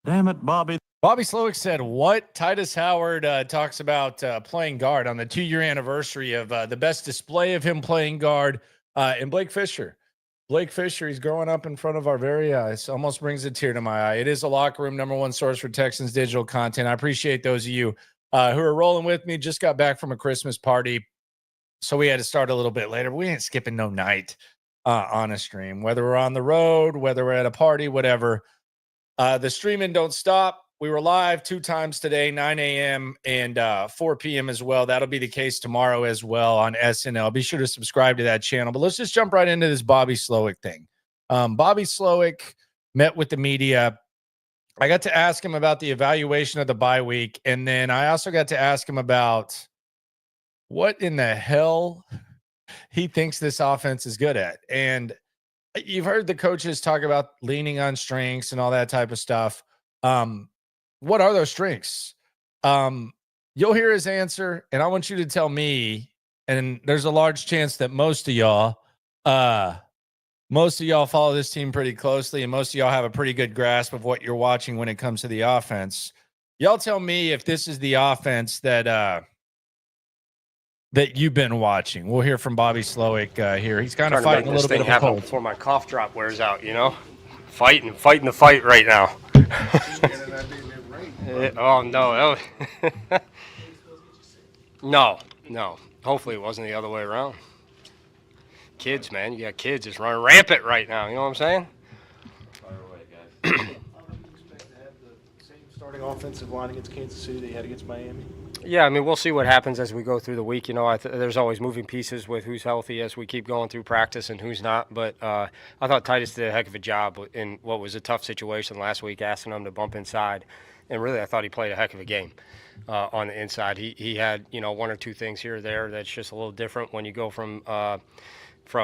Damn it, Bobby. Bobby Slowik said, what? Titus Howard talks about playing guard on the 2-year anniversary of the best display of him playing guard. And Blake Fisher. Blake Fisher, he's growing up in front of our very eyes. Almost brings a tear to my eye. It is a locker room number one source for Texans digital content. I appreciate those of you who are rolling with me. Just got back from a Christmas party, so we had to start a little bit later. We ain't skipping no night on a stream, whether we're on the road, whether we're at a party, whatever. The streaming don't stop. We were live 2 times today, 9 a.m. and 4 p.m. as well. That'll be the case tomorrow as well on SNL. Be sure to subscribe to that channel. But let's just jump right into this Bobby Slowik thing. Bobby Slowik met with the media. I got to ask him about the evaluation of the bye week, and then I also got to ask him about what in the hell he thinks this offense is good at. And you've heard the coaches talk about leaning on strengths and all that type of stuff. What are those strengths? You'll hear his answer, and I want you to tell me, and there's a large chance that most of y'all follow this team pretty closely, and most of y'all have a pretty good grasp of what you're watching when it comes to the offense. Y'all tell me if this is the offense that you've been watching. We'll hear from Bobby Slowik here. He's kind of fighting a little bit of a cold before my cough drop wears out, fighting the fight right now. Oh, no. No. Hopefully it wasn't the other way around. Kids, man. You got kids just running rampant right now. You know what I'm saying? Fire away, guys. How do you expect to have the same starting offensive line against Kansas City they had against Miami? Yeah, I mean, we'll see what happens as we go through the week. There's always moving pieces with who's healthy as we keep going through practice and who's not. But I thought Titus did a heck of a job in what was a tough situation last week, asking him to bump inside. And really, I thought he played a heck of a game on the inside. He had, 1 or 2 things here or there that's just a little different when you go from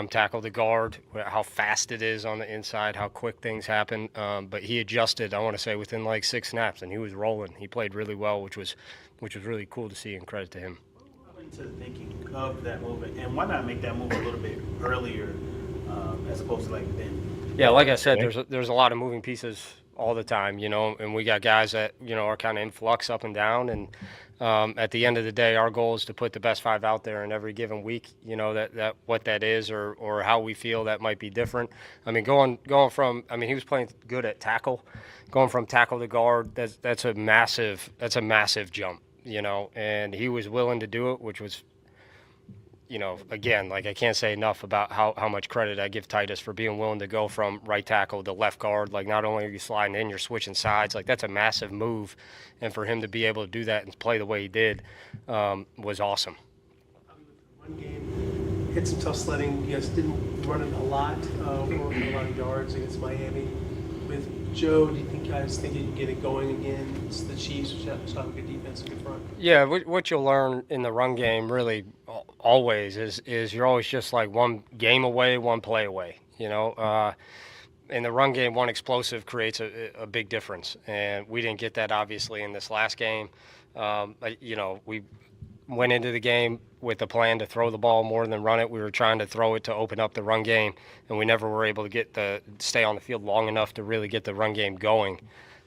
tackle to guard, how fast it is on the inside, how quick things happen. But he adjusted, I want to say, within like 6 snaps, and he was rolling. He played really well, which was really cool to see, and credit to him. Into thinking of that move, and why not make that move a little bit earlier as opposed to like then? Yeah, like I said, there's a lot of moving pieces all the time, and we got guys that, are kind of in flux up and down. And at the end of the day, our goal is to put the best 5 out there in every given week, that what that is or how we feel that might be different. I mean, going from, he was playing good at tackle. Going from tackle to guard, that's a massive jump, and he was willing to do it, which was, again, like I can't say enough about how much credit I give Titus for being willing to go from right tackle to left guard. Like, not only are you sliding in, you're switching sides. Like, that's a massive move. And for him to be able to do that and play the way he did was awesome. One game, hit some tough sledding. You guys didn't run it a lot, or a lot of yards against Miami. With Joe, do you guys think you can get it going again? It's the Chiefs, which have a good defense in the front. Yeah, what you'll learn in the run game really always is you're always just like one game away, one play away. In the run game, one explosive creates a big difference, and we didn't get that obviously in this last game. We went into the game with the plan to throw the ball more than run it. We were trying to throw it to open up the run game, and we never were able to stay on the field long enough to really get the run game going.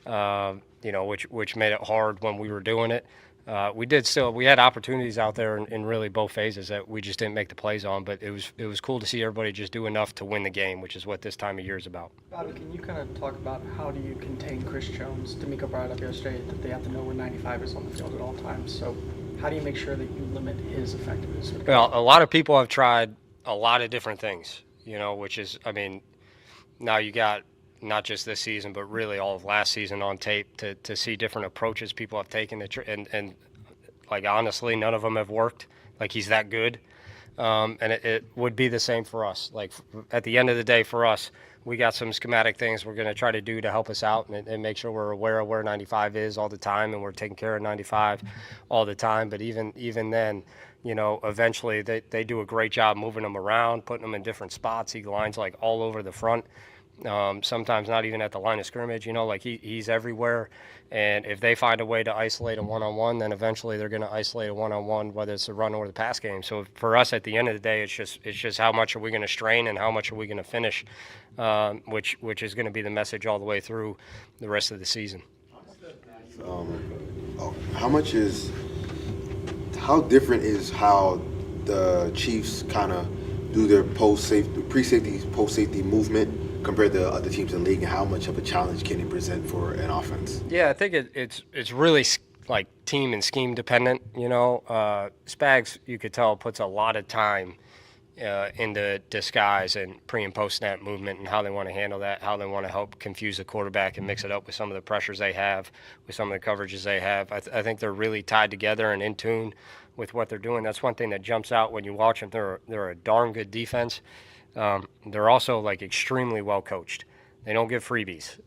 Which made it hard when we were doing it. We had opportunities out there in really both phases that we just didn't make the plays on, but it was cool to see everybody just do enough to win the game, which is what this time of year is about. Bobby, can you kind of talk about how do you contain Chris Jones? D'Amico brought it up yesterday that they have to know where 95 is on the field at all times. So how do you make sure that you limit his effectiveness? Well, a lot of people have tried a lot of different things, which is, now you got not just this season, but really all of last season on tape to see different approaches people have taken. And like, honestly, none of them have worked. Like, he's that good. And it would be the same for us. Like, at the end of the day, for us, we got some schematic things we're going to try to do to help us out and make sure we're aware of where 95 is all the time, and we're taking care of 95 all the time. But even then, eventually they do a great job moving them around, putting them in different spots. He lines like all over the front. Sometimes not even at the line of scrimmage, like he's everywhere. And if they find a way to isolate a one-on-one, then eventually they're going to isolate a one-on-one, whether it's the run or the pass game. So for us, at the end of the day, it's just how much are we going to strain and how much are we going to finish, which is going to be the message all the way through the rest of the season. How different is how the Chiefs kind of do their pre-safety, post-safety movement compared to other teams in the league, and how much of a challenge can it present for an offense? Yeah, I think it's really like team and scheme dependent. Spags, you could tell, puts a lot of time into disguise and pre and post snap movement and how they want to handle that, how they want to help confuse the quarterback and mix it up with some of the pressures they have, with some of the coverages they have. I think they're really tied together and in tune with what they're doing. That's one thing that jumps out when you watch them. They're a darn good defense. They're also like extremely well coached. They don't give freebies.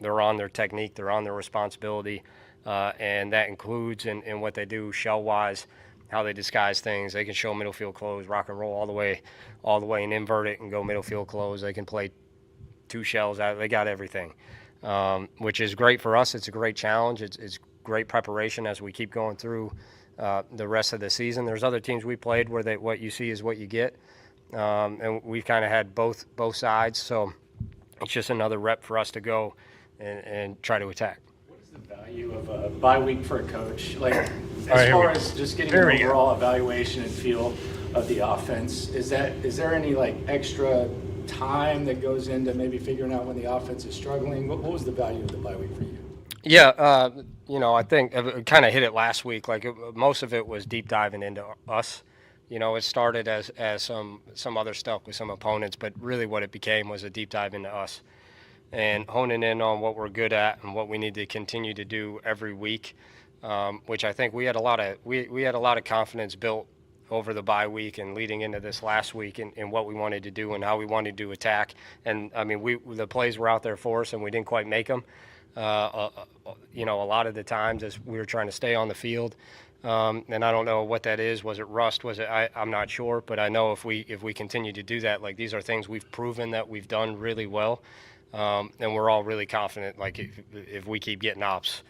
They're on their technique, they're on their responsibility, and that includes in what they do shell wise, how they disguise things. They can show middle field close, rock and roll all the way and invert it and go middle field close. They can play two shells out. They got everything, which is great for us. It's a great challenge. It's great preparation as we keep going through the rest of the season. There's other teams we played where what you see is what you get, and we've kind of had both sides. So it's just another rep for us to go and try to attack. What is the value of a bye week for a coach? Like, as right, far as just getting Here an we go. overall evaluation and feel of the offense, is there any like extra time that goes into maybe figuring out when the offense is struggling? What was the value of the bye week for you? Yeah, I think I kind of hit it last week. Like most of it was deep diving into us. It started as some other stuff with some opponents, but really what it became was a deep dive into us and honing in on what we're good at and what we need to continue to do every week. Which I think we had a lot of confidence built over the bye week and leading into this last week in what we wanted to do and how we wanted to attack. And I mean, the plays were out there for us and we didn't quite make them. A lot of the times as we were trying to stay on the field. And I don't know what that is. Was it rust? Was it? I'm not sure. But I know if we continue to do that, like these are things we've proven that we've done really well, and we're all really confident. Like if we keep getting ops,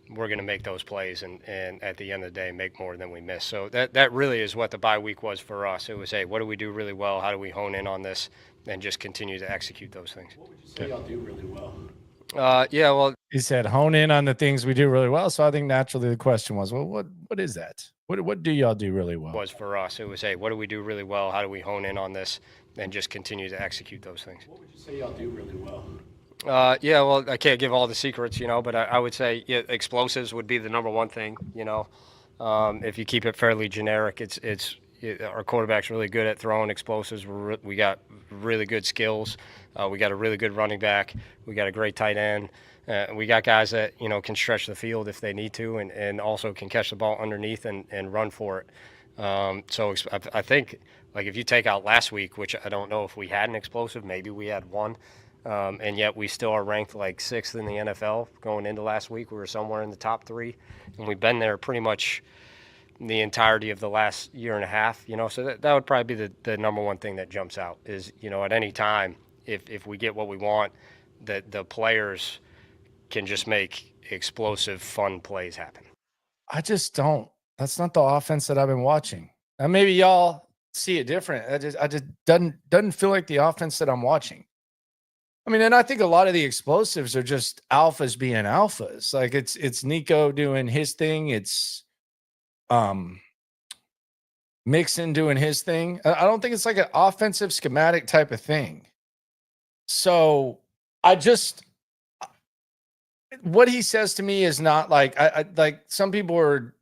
we're going to make those plays and at the end of the day make more than we miss. So that really is what the bye week was for us. It was, hey, what do we do really well? How do we hone in on this and just continue to execute those things? What would you say y'all do really well? Well, He said, hone in on the things we do really well. So I think naturally the question was, well, what is that? What do y'all do really well? Was for us. It was, hey, what do we do really well? How do we hone in on this and just continue to execute those things? What would you say y'all do really well? Well, I can't give all the secrets, but I would say explosives would be the number one thing. If you keep it fairly generic, it's our quarterback's really good at throwing explosives. We got really good skills. We got a really good running back. We got a great tight end. We got guys that can stretch the field if they need to, and also can catch the ball underneath and run for it. So I think, like, if you take out last week, which I don't know if we had an explosive, maybe we had one, and yet we still are ranked like 6th in the NFL going into last week. We were somewhere in the top 3, and we've been there pretty much the entirety of the last year and a half. So that would probably be the number one thing that jumps out is, at any time, if we get what we want, that the players can just make explosive, fun plays happen. I just don't. That's not the offense that I've been watching. Now maybe y'all see it different. I just doesn't feel like the offense that I'm watching. I mean, and I think a lot of the explosives are just alphas being alphas. Like it's Nico doing his thing. It's Mixon doing his thing. I don't think it's like an offensive schematic type of thing. So what he says to me is not like, I like some people are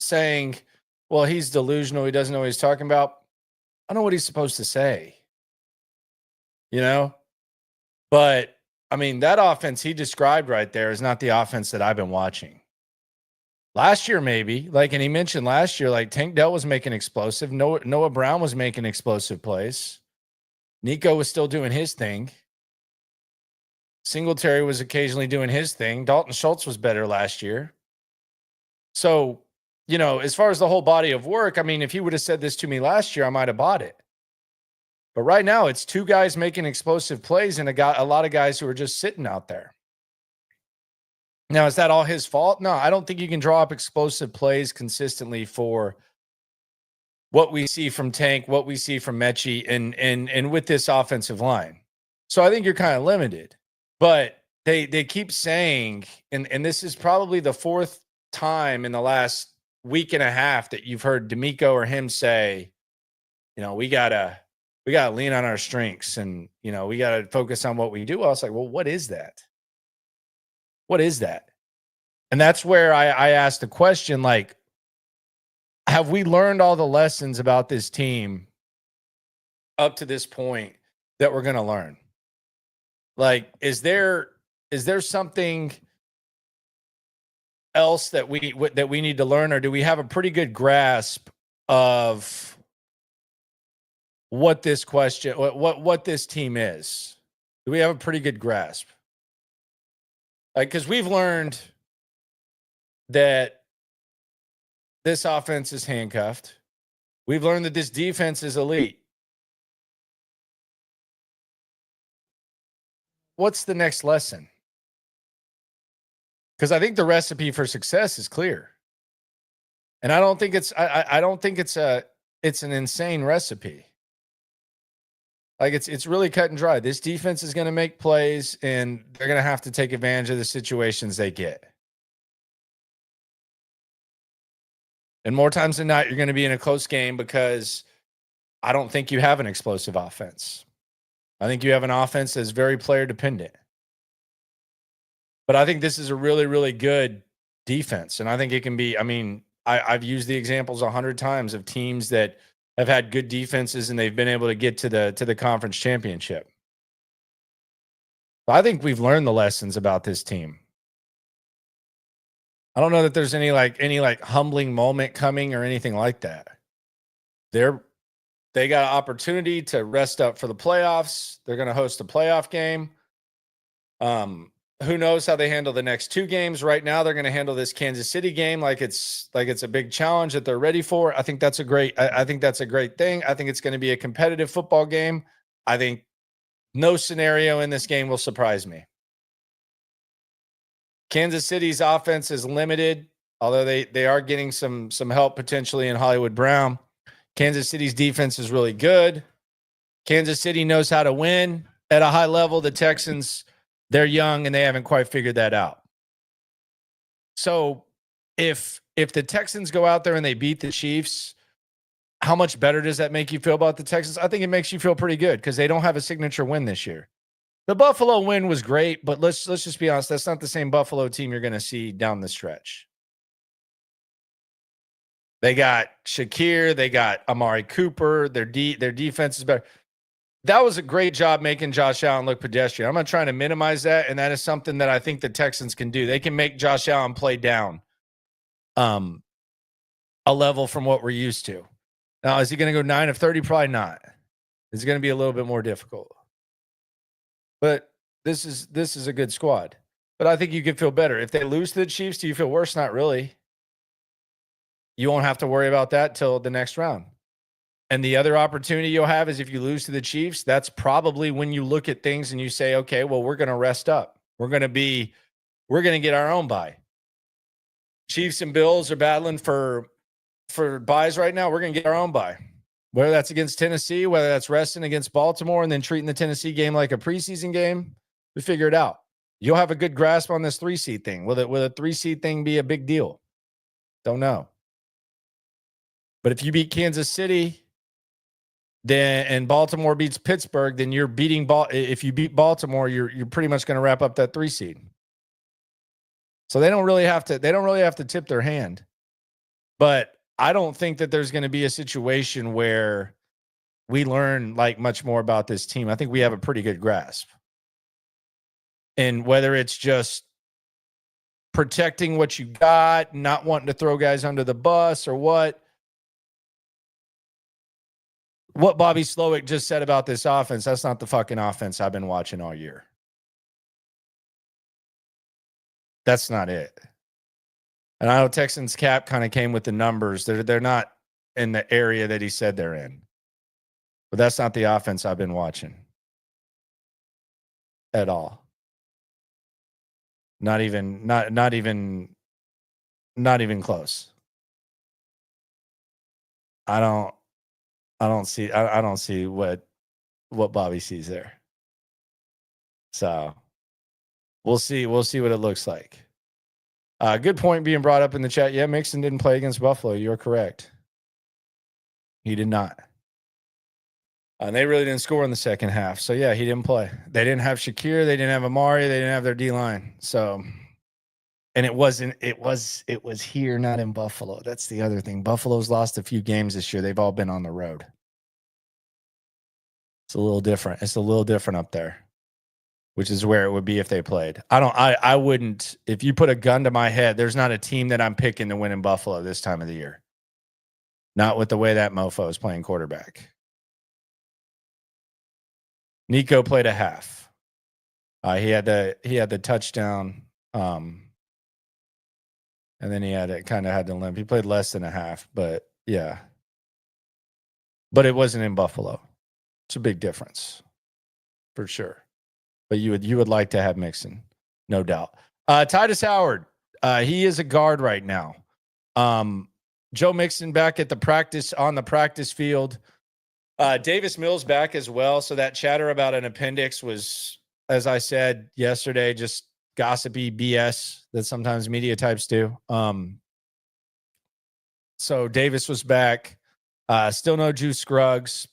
saying, well, he's delusional. He doesn't know what he's talking about. I don't know what he's supposed to say, but I mean, that offense he described right there is not the offense that I've been watching. Last year, maybe, and he mentioned last year, like Tank Dell was making explosive. Noah Brown was making explosive plays. Nico was still doing his thing. Singletary was occasionally doing his thing. Dalton Schultz was better last year. So, as far as the whole body of work, I mean, if he would have said this to me last year, I might have bought it. But right now, it's 2 guys making explosive plays and a lot of guys who are just sitting out there. Now, is that all his fault? No, I don't think you can draw up explosive plays consistently for what we see from Tank, what we see from Mechie, and with this offensive line. So I think you're kind of limited. But they keep saying, and this is probably the fourth time in the last week and a half that you've heard D'Amico or him say, we gotta lean on our strengths, and we gotta focus on what we do. I was like, well, what is that? What is that? And that's where I asked the question, like, have we learned all the lessons about this team up to this point that we're going to learn? Like, is there something else that we need to learn, or do we have a pretty good grasp of what this team is? Do we have a pretty good grasp? Like, because we've learned that this offense is handcuffed. We've learned that this defense is elite. What's the next lesson? Because I think the recipe for success is clear. And I don't think it's an insane recipe. Like, it's really cut and dry. This defense is going to make plays, and they're going to have to take advantage of the situations they get. And more times than not, you're going to be in a close game because I don't think you have an explosive offense. I think you have an offense that's very player dependent. But I think this is a really, really good defense. And I think it can be, I've used the examples 100 times of teams that have had good defenses and they've been able to get to the conference championship. I think we've learned the lessons about this team. I don't know that there's any humbling moment coming or anything like that. They got an opportunity to rest up for the playoffs. They're going to host a playoff game. Who knows how they handle the next two games? Right now, they're going to handle this Kansas City game like it's a big challenge that they're ready for. I think that's a great thing. I think it's going to be a competitive football game. I think no scenario in this game will surprise me. Kansas City's offense is limited, although they are getting some help potentially in Hollywood Brown. Kansas City's defense is really good. Kansas City knows how to win at a high level. The Texans, they're young and they haven't quite figured that out. So if the Texans go out there and they beat the Chiefs, how much better does that make you feel about the Texans? I think it makes you feel pretty good because they don't have a signature win this year. The Buffalo win was great, but let's just be honest. That's not the same Buffalo team you're going to see down the stretch. They got Shakir. They got Amari Cooper. Their defense is better. That was a great job making Josh Allen look pedestrian. I'm not trying to minimize that, and that is something that I think the Texans can do. They can make Josh Allen play down a level from what we're used to. Now, is he going to go 9 of 30? Probably not. It's going to be a little bit more difficult. But this is a good squad. But I think you could feel better. If they lose to the Chiefs, do you feel worse? Not really. You won't have to worry about that till the next round. And the other opportunity you'll have is if you lose to the Chiefs, that's probably when you look at things and you say, okay, well, we're going to rest up. We're going to get our own bye. Chiefs and Bills are battling for buys right now. We're going to get our own bye. Whether that's against Tennessee, whether that's resting against Baltimore and then treating the Tennessee game like a preseason game, we figure it out. You'll have a good grasp on this 3-seed thing. Will a 3-seed thing be a big deal? Don't know. But if you beat Kansas City, and Baltimore beats Pittsburgh, then you're beating if you beat Baltimore, you're pretty much going to wrap up that 3-seed. So they don't really have to tip their hand. But I don't think that there's going to be a situation where we learn much more about this team. I think we have a pretty good grasp. And whether it's just protecting what you got, not wanting to throw guys under the bus or what Bobby Slowik just said about this offense, that's not the fucking offense I've been watching all year. That's not it. And I know Texans cap kind of came with the numbers. They're not in the area that he said they're in. But that's not the offense I've been watching at all. Not even close. I don't see what Bobby sees there. So We'll see what it looks like. Good point being brought up in the chat. Yeah, Mixon didn't play against Buffalo. You're correct. He did not. And they really didn't score in the second half. So, yeah, he didn't play. They didn't have Shakir. They didn't have Amari. They didn't have their D-line. So, and it was here, not in Buffalo. That's the other thing. Buffalo's lost a few games this year. They've all been on the road. It's a little different. It's a little different up there, which is where it would be if they played. I wouldn't, if you put a gun to my head, there's not a team that I'm picking to win in Buffalo this time of the year. Not with the way that mofo is playing quarterback. Nico played a half. He had the touchdown, and then he had to limp. He played less than a half, but yeah. But it wasn't in Buffalo. It's a big difference, for sure. But you would like to have Mixon, no doubt. Titus Howard, he is a guard right now. Joe Mixon back at the practice field. Davis Mills back as well. So that chatter about an appendix was, as I said yesterday, just gossipy BS that sometimes media types do. So Davis was back. Still no Juice Scruggs.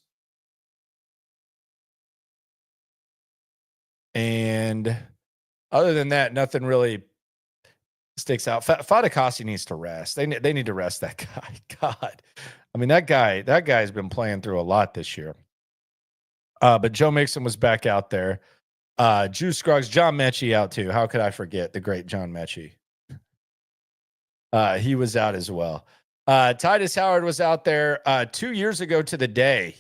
And other than that, nothing really sticks out. Fadakasi needs to rest. They need to rest that guy. God. I mean, that guy's been playing through a lot this year. But Joe Mixon was back out there. Juice Scruggs, John Mechie out too. How could I forget the great John Mechie? He was out as well. Titus Howard was out there 2 years ago to the day.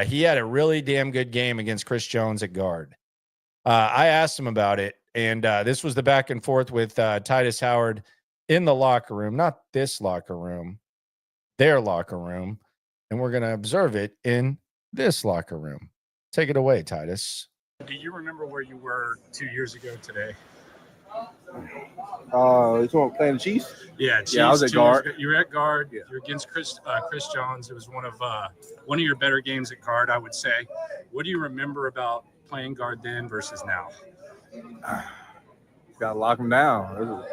He had a really damn good game against Chris Jones at guard. I asked him about it, and this was the back and forth with Titus Howard in the locker room, not this locker room, their locker room, and we're going to observe it in this locker room. Take it away, Titus. Do you remember where you were 2 years ago today? You talking about playing the Chiefs? Yeah, Chiefs, I was at guard. You were at guard. Yeah. You were against Chris Jones. It was one of your better games at guard, I would say. What do you remember about playing guard then versus now? Got to lock him down.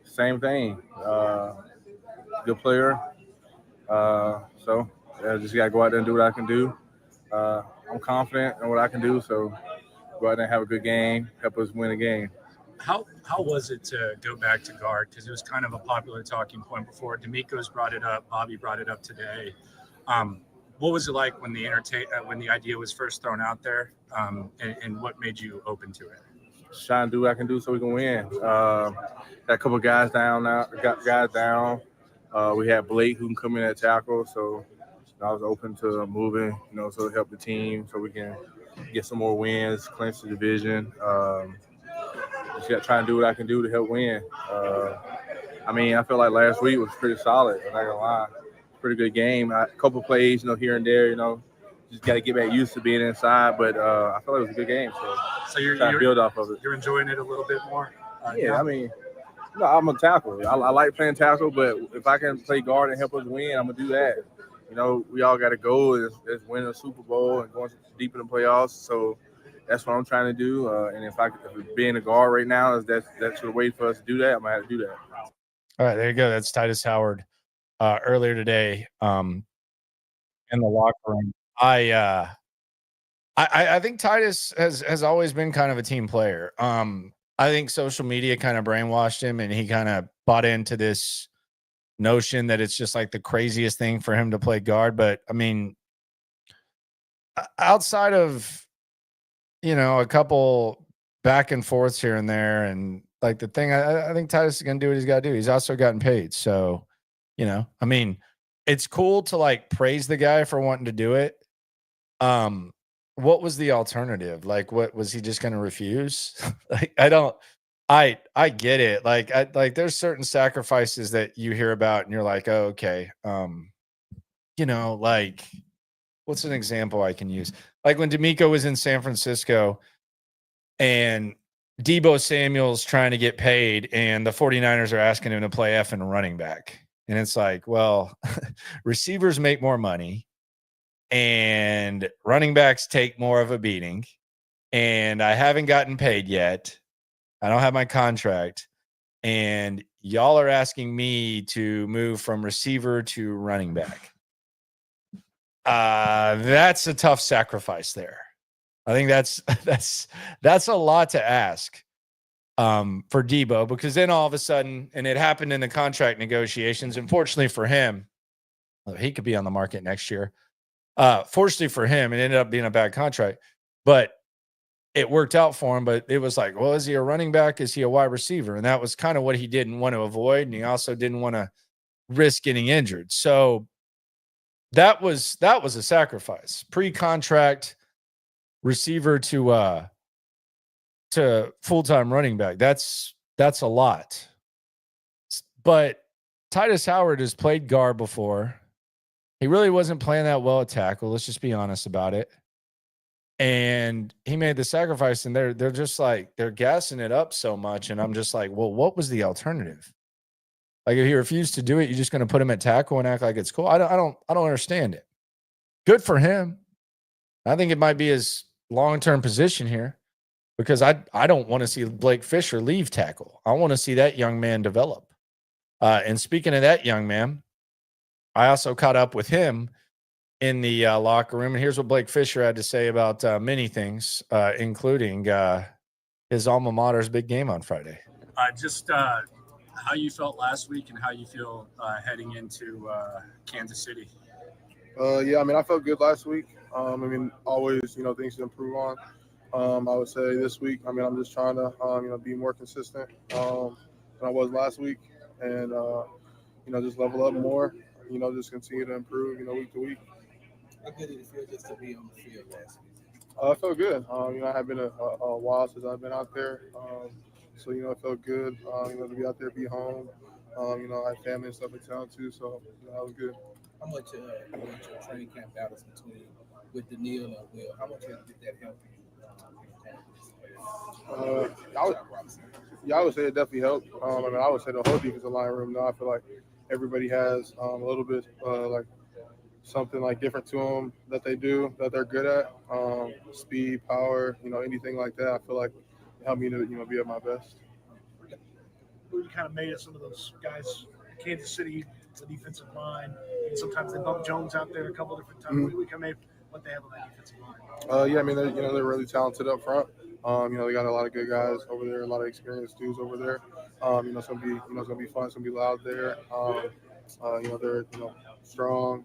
Same thing. Good player. So I just got to go out there and do what I can do. I'm confident in what I can do, so go out there and have a good game, help us win a game. How was it to go back to guard? Because it was kind of a popular talking point before. D'Amico's brought it up. Bobby brought it up today. What was it like when the idea was first thrown out there, and what made you open to it? Trying to do what I can do so we can win. Got a couple of guys down now. Got guys down. We had Blake who can come in at tackle, so I was open to moving, so to help the team so we can get some more wins, clinch the division. Just got to try and do what I can do to help win. I feel like last week was pretty solid. I'm not gonna lie, pretty good game. A couple plays, here and there. Just got to get back used to being inside. But I feel like it was a good game. So you're trying to build off of it. You're enjoying it a little bit more. Yeah, I'm a tackle. I like playing tackle, but if I can play guard and help us win, I'm gonna do that. We all got a goal is winning a Super Bowl and going deep in the playoffs. So that's what I'm trying to do. And if being a guard right now that's the way for us to do that, I'm gonna have to do that. All right, there you go. That's Titus Howard earlier today in the locker room. I think Titus has always been kind of a team player. I think social media kind of brainwashed him, and he kind of bought into this notion that it's just like the craziest thing for him to play guard. But outside of a couple back and forths here and there, and like the thing, I think Titus is gonna do what he's got to do. He's also gotten paid, so it's cool to like praise the guy for wanting to do it. What was the alternative? Like, what was he just gonna refuse? I get it. Like there's certain sacrifices that you hear about and you're like, oh, okay. Like what's an example I can use? Like when D'Amico was in San Francisco and Deebo Samuel's trying to get paid and the 49ers are asking him to play effing running back. And it's like, well, receivers make more money and running backs take more of a beating. And I haven't gotten paid yet. I don't have my contract, and y'all are asking me to move from receiver to running back. That's a tough sacrifice there. I think that's a lot to ask for Debo, because then all of a sudden, and it happened in the contract negotiations. Unfortunately for him, he could be on the market next year. Fortunately for him, it ended up being a bad contract, but it worked out for him. But it was like, well, is he a running back? Is he a wide receiver? And that was kind of what he didn't want to avoid. And he also didn't want to risk getting injured. So that was a sacrifice. Pre-contract receiver to full-time running back. That's a lot. But Titus Howard has played guard before. He really wasn't playing that well at tackle. Let's just be honest about it. And he made the sacrifice, and they're just like, they're gassing it up so much. And I'm just like, well, what was the alternative? Like, if he refused to do it, you're just going to put him at tackle and act like it's cool. I don't understand it. Good for him. I think it might be his long-term position here, because I don't want to see Blake Fisher leave tackle. I want to see that young man develop. And speaking of that young man, I also caught up with him in the locker room. And here's what Blake Fisher had to say about many things, including his alma mater's big game on Friday. Just how you felt last week and how you feel heading into Kansas City. Yeah, I mean, I felt good last week. I mean, always, things to improve on. I would say this week, I mean, I'm just trying to, be more consistent than I was last week, and, just level up more, just continue to improve, week to week. How good did it feel just to be on the field last week? I felt good. I have been a while since I've been out there. So, it felt good, to be out there, be home. I have family and stuff in town too, so that was good. How much your training camp battles with Daniil and Will, how much did that help you? I would say it definitely helped. I mean, I would say the whole defensive line room now, I feel like everybody has a little bit like something like different to them that they do, that they're good at. Speed, power, anything like that. I feel like it helped me to, be at my best. We kind of made it some of those guys, Kansas City, the defensive line, and sometimes they bump Jones out there a couple different times. Mm-hmm. We kind of made what they have on that defensive line. Yeah, I mean, they're really talented up front. They got a lot of good guys over there, a lot of experienced dudes over there. It's gonna be, it's gonna be fun. It's gonna be loud there. They're, strong.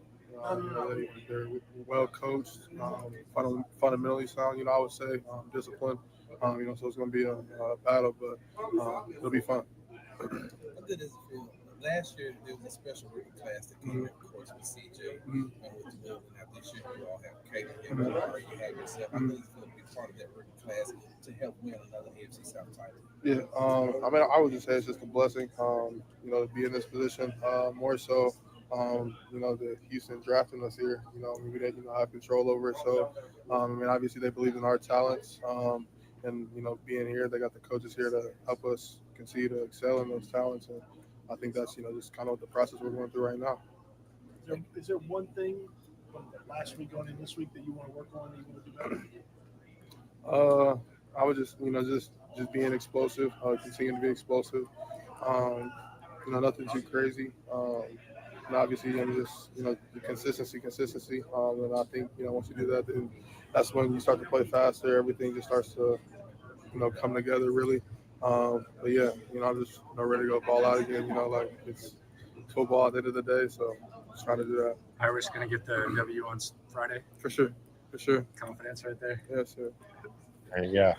They're well coached. Fundamentally sound. I would say disciplined. So it's gonna be a battle, but it'll be fun. How good does it feel? Last year there was a special rookie class that came in, of course, with CJ and with Will. And now this year you all have Kate and you have yourself. How good does it feel to be part of that rookie class to help win another AFC South title? Yeah, I mean, I would just say it's just a blessing, to be in this position. More so, the Houston drafting us here. We didn't, have control over it. So, I mean, obviously they believe in our talents, and being here, they got the coaches here to help us continue to excel in those talents. And I think that's, just kind of what the process we're going through right now. Is there one thing from last week going in this week that you want to work on that you want to do better? I would just, just being explosive, continuing to be explosive. Nothing too crazy. And obviously, just, the consistency. And I think, once you do that, then that's when you start to play faster. Everything just starts to, come together really. But yeah, I'm just ready to go ball out again. Like it's football at the end of the day, so just trying to do that. Irish going to get the W on Friday? For sure. Confidence right there. Yes, sir. There you go.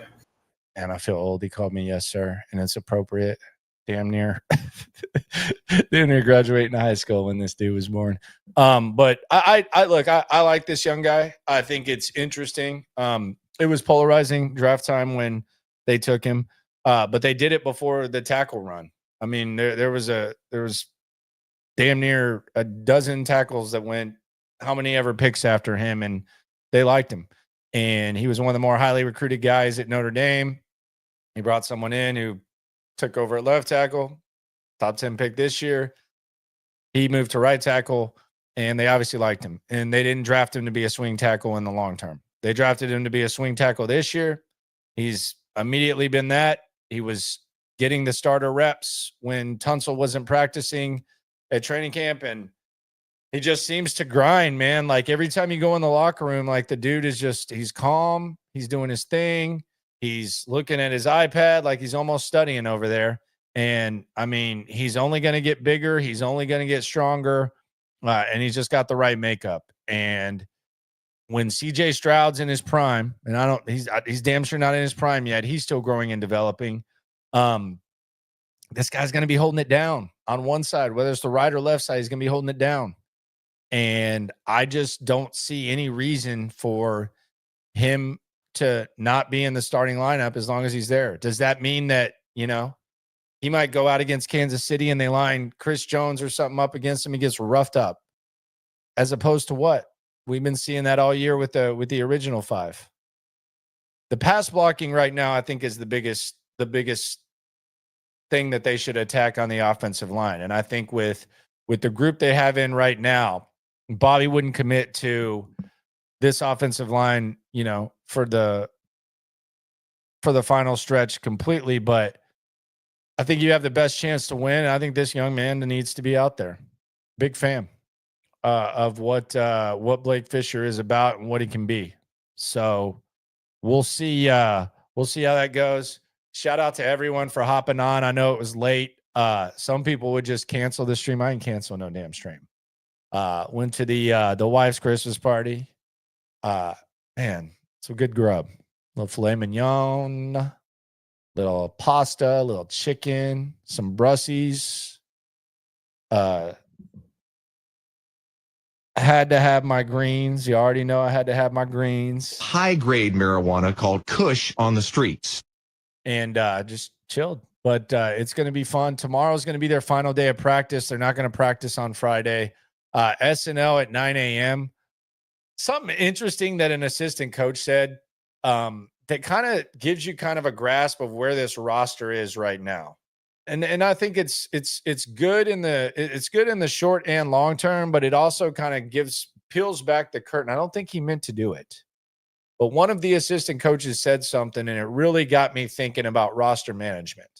And I feel old. He called me yes, sir, and it's appropriate. Damn near graduating high school when this dude was born. But I look, I like this young guy. I think it's interesting. It was polarizing draft time when they took him, but they did it before the tackle run. I mean, there was damn near a dozen tackles that went how many ever picks after him, and they liked him. And he was one of the more highly recruited guys at Notre Dame. He brought someone in who took over at left tackle, top 10 pick this year. He moved to right tackle, and they obviously liked him. And they didn't draft him to be a swing tackle in the long term. They drafted him to be a swing tackle this year. He's immediately been that. He was getting the starter reps when Tunsil wasn't practicing at training camp, and he just seems to grind, man. Like every time you go in the locker room, like the dude is just, he's calm. He's doing his thing. He's looking at his iPad like he's almost studying over there. And I mean, he's only going to get bigger. He's only going to get stronger. And he's just got the right makeup. And when CJ Stroud's in his prime, and he's damn sure not in his prime yet. He's still growing and developing. This guy's going to be holding it down on one side, whether it's the right or left side, he's going to be holding it down. And I just don't see any reason for him to not be in the starting lineup as long as he's there. Does that mean that, he might go out against Kansas City and they line Chris Jones or something up against him, he gets roughed up? As opposed to what? We've been seeing that all year with the original 5. The pass blocking right now, I think, is the biggest thing that they should attack on the offensive line. And I think with the group they have in right now, Bobby wouldn't commit to this offensive line, for the final stretch completely. But I think you have the best chance to win. I think this young man needs to be out there. Big fan of what Blake Fisher is about and what he can be. So we'll see how that goes. Shout out to everyone for hopping on. I know it was late. Some people would just cancel the stream. I didn't cancel no damn stream. Went to the wife's Christmas party. Man, some good grub. Little filet mignon, little pasta, little chicken, some Brussies. I had to have my greens. You already know I had to have my greens. High-grade marijuana called Kush on the streets. And just chilled. But it's going to be fun. Tomorrow's going to be their final day of practice. They're not going to practice on Friday. SNL at 9 a.m. Something interesting that an assistant coach said that kind of gives you kind of a grasp of where this roster is right now. And I think it's good in the short and long term, but it also kind of peels back the curtain. I don't think he meant to do it. But one of the assistant coaches said something, and it really got me thinking about roster management.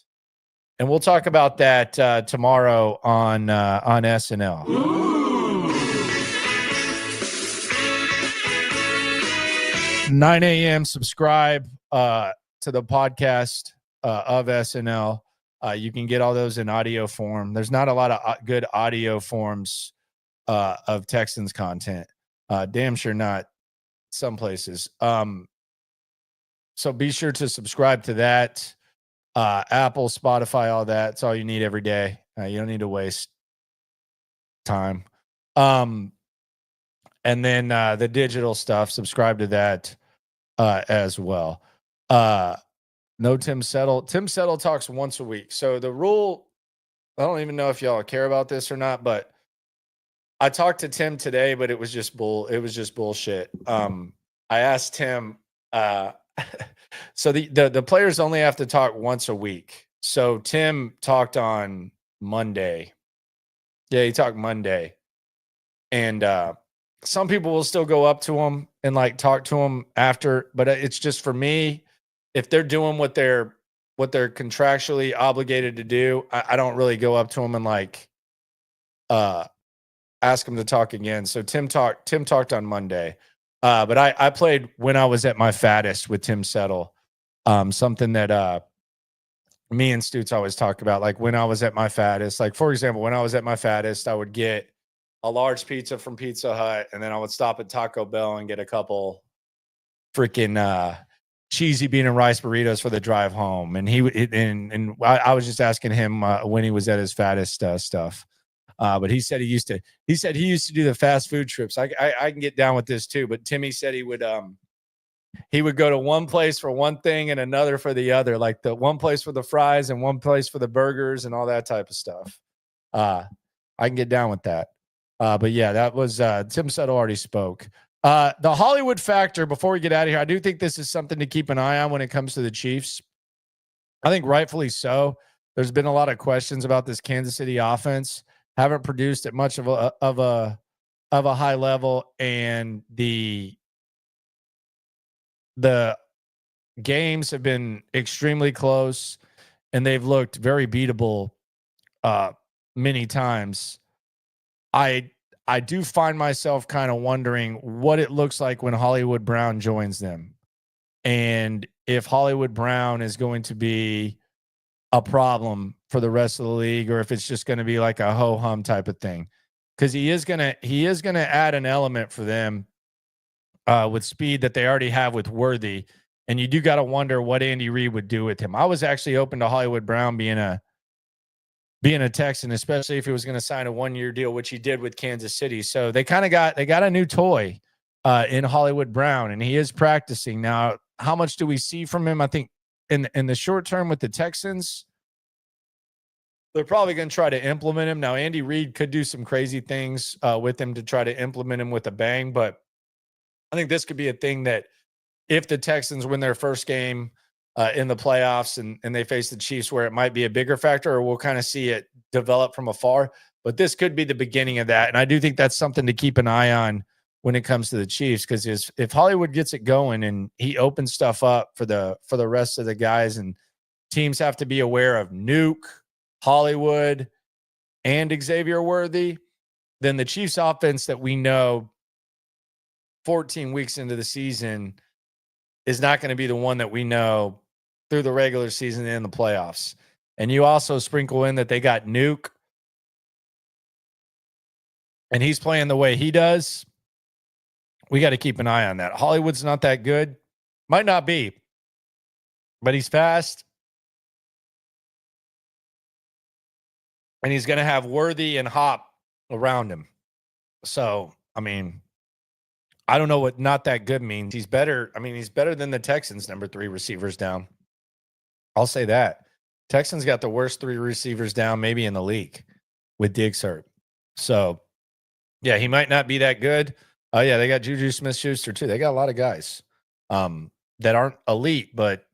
And we'll talk about that tomorrow on SNL. 9 a.m. Subscribe to the podcast of SNL. You can get all those in audio form. There's not a lot of good audio forms of Texans content. Damn sure not some places. So be sure to subscribe to that. Apple, Spotify, all that. It's all you need every day. You don't need to waste time. And then the digital stuff, subscribe to that as well. No Tim Settle. Tim Settle talks once a week. So the rule, I don't even know if y'all care about this or not, but I talked to Tim today, but it was just bullshit. I asked Tim, so the players only have to talk once a week. So Tim talked on Monday. Yeah, he talked Monday. And some people will still go up to him and like talk to him after, but it's just for me, if they're doing what they're contractually obligated to do, I don't really go up to them and like ask them to talk again. So Tim talked on Monday. But I played When I Was at My Fattest with Tim Settle. Something that me and Stutz always talk about, like when I was at my fattest. Like, for example, when I was at my fattest, I would get a large pizza from Pizza Hut, and then I would stop at Taco Bell and get a couple freaking cheesy bean and rice burritos for the drive home. And I was just asking him when he was at his fattest stuff. But he said he used to do the fast food trips. I can get down with this too. But Timmy said he would go to one place for one thing and another for the other, like the one place for the fries and one place for the burgers and all that type of stuff. I can get down with that. But yeah, that was Tim Settle already spoke. The Hollywood factor, before we get out of here, I do think this is something to keep an eye on when it comes to the Chiefs. I think rightfully so. There's been a lot of questions about this Kansas City offense. Haven't produced at much of a high level, and the games have been extremely close. and they've looked very beatable many times. I do find myself kind of wondering what it looks like when Hollywood Brown joins them, and if Hollywood Brown is going to be a problem for the rest of the league, or if it's just going to be like a ho-hum type of thing, because he is gonna add an element for them with speed that they already have with Worthy, and you do got to wonder what Andy Reid would do with him. I was actually open to Hollywood Brown being a Texan, especially if he was going to sign a 1-year deal, which he did with Kansas City. So they got a new toy in Hollywood Brown, and he is practicing now. How much do we see from him? I think in the short term with the Texans, they're probably going to try to implement him. Now, Andy Reid could do some crazy things with him to try to implement him with a bang, but I think this could be a thing that if the Texans win their first game in the playoffs and they face the Chiefs, where it might be a bigger factor, or we'll kind of see it develop from afar. But this could be the beginning of that. And I do think that's something to keep an eye on when it comes to the Chiefs, because if Hollywood gets it going and he opens stuff up for the rest of the guys, and teams have to be aware of Nuke, Hollywood, and Xavier Worthy, then the Chiefs offense that we know 14 weeks into the season is not going to be the one that we know through the regular season and the playoffs. And you also sprinkle in that they got Nuke, and he's playing the way he does. We got to keep an eye on that. Hollywood's not that good. Might not be, but he's fast. And he's going to have Worthy and Hop around him. So, I mean, I don't know what not that good means. He's better. I mean, he's better than the Texans' number 3 receivers down. I'll say that. Texans got the worst 3 receivers down maybe in the league with Diggs hurt. So, yeah, he might not be that good. Oh, yeah, they got Juju Smith-Schuster too. They got a lot of guys that aren't elite, but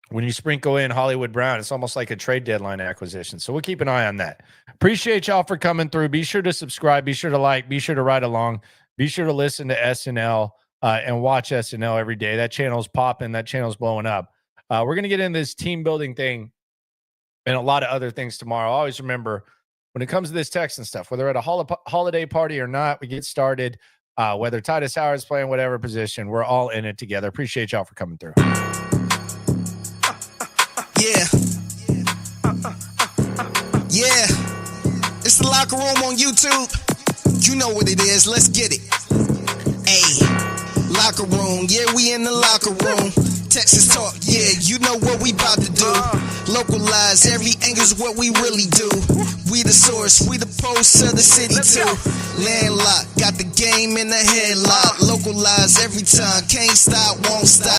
when you sprinkle in Hollywood Brown, it's almost like a trade deadline acquisition. So we'll keep an eye on that. Appreciate y'all for coming through. Be sure to subscribe. Be sure to like. Be sure to ride along. Be sure to listen to SNL and watch SNL every day. That channel's popping. That channel's blowing up. We're going to get into this team building thing and a lot of other things tomorrow. Always remember, when it comes to this Texan stuff, whether at a holiday party or not, we get started. Whether Titus Howard's playing whatever position, we're all in it together. Appreciate y'all for coming through. Yeah. Yeah. It's the Locker Room on YouTube. You know what it is. Let's get it. Hey. Locker Room. Yeah, we in the locker room. Texas talk. Yeah, you know what we about to do. Localize. Every angle's what we really do. We the source. We the pulse of the city too. Landlocked. Got the game in the headlock. Localize every time. Can't stop, won't stop.